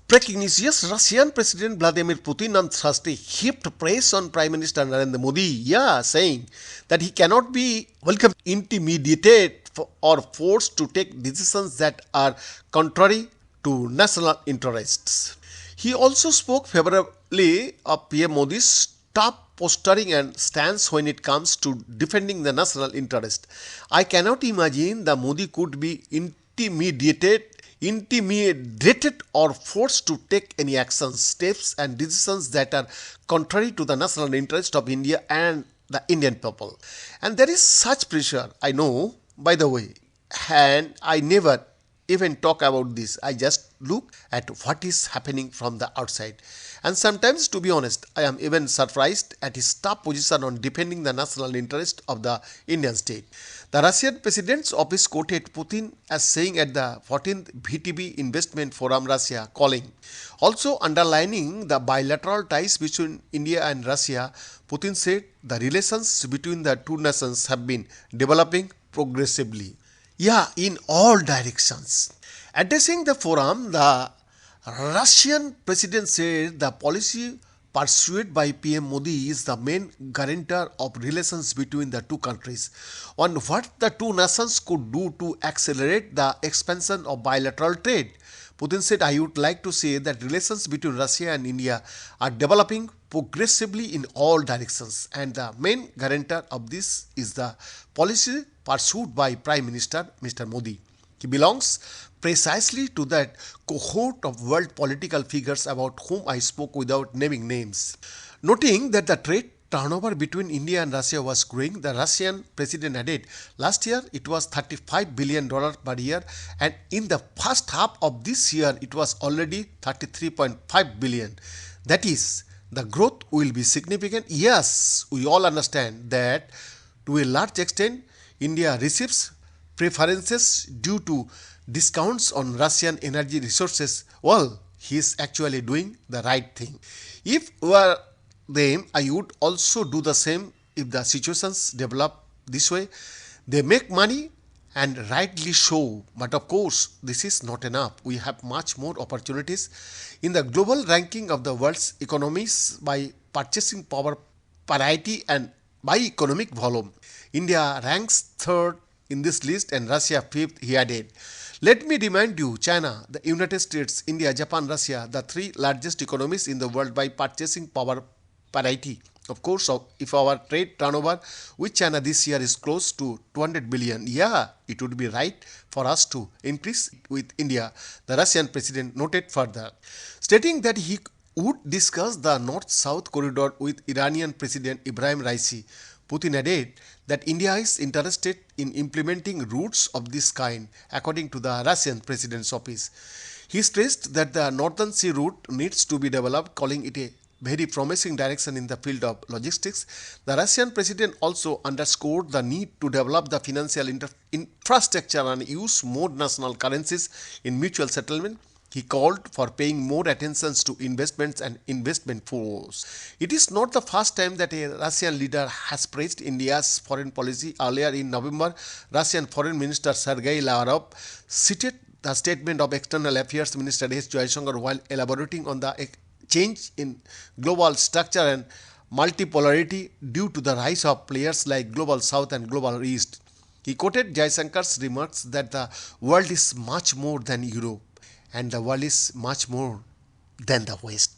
Breaking news, yes, Russian President Vladimir Putin on Thursday heaped praise on Prime Minister Narendra Modi, saying that he cannot be welcome intimidated or forced to take decisions that are contrary to national interests. He also spoke favorably of PM Modi's top posturing and stance when it comes to defending the national interest. I cannot imagine the Modi could be intimidated or forced to take any actions, steps and decisions that are contrary to the national interest of India and the Indian people. And there is such pressure, I know, by the way, and I never even talk about this. I just look at what is happening from the outside. And sometimes, to be honest, I am even surprised at his tough position on defending the national interest of the Indian state. The Russian President's office quoted Putin as saying at the 14th VTB Investment Forum Russia, calling. Also underlining the bilateral ties between India and Russia, Putin said the relations between the two nations have been developing progressively. In all directions. Addressing the forum, the Russian president said the policy pursued by PM Modi is the main guarantor of relations between the two countries on what the two nations could do to accelerate the expansion of bilateral trade. Putin said, I would like to say that relations between Russia and India are developing progressively in all directions, and the main guarantor of this is the policy pursued by Prime Minister Mr. Modi. He belongs precisely to that cohort of world political figures about whom I spoke without naming names. Noting that the trade turnover between India and Russia was growing, the Russian president added, last year it was $35 billion per year, and in the first half of this year it was already $33.5 billion. That is, the growth will be significant. Yes, we all understand that to a large extent India receives preferences due to discounts on Russian energy resources. Well, he is actually doing the right thing. If were them, I would also do the same if the situations develop this way. They make money and rightly so, but of course this is not enough. We have much more opportunities. In the global ranking of the world's economies by purchasing power parity and by economic volume, India ranks third in this list and Russia fifth, he added. Let me remind you, China, the United States, India, Japan, Russia, the three largest economies in the world by purchasing power parity. Of course, if our trade turnover with China this year is close to 200 billion, it would be right for us to increase with India, the Russian president noted further, stating that he would discuss the North-South corridor with Iranian President Ibrahim Raisi. Putin added that India is interested in implementing routes of this kind, according to the Russian president's office. He stressed that the Northern Sea route needs to be developed, calling it a very promising direction in the field of logistics. The Russian president also underscored the need to develop the financial infrastructure and use more national currencies in mutual settlement. He called for paying more attention to investments and investment flows. It is not the first time that a Russian leader has praised India's foreign policy. Earlier in November, Russian Foreign Minister Sergei Lavrov cited the statement of External Affairs Minister S. Jaishankar while elaborating on the change in global structure and multipolarity due to the rise of players like Global South and Global East. He quoted Jaishankar's remarks that the world is much more than Europe and the world is much more than the West.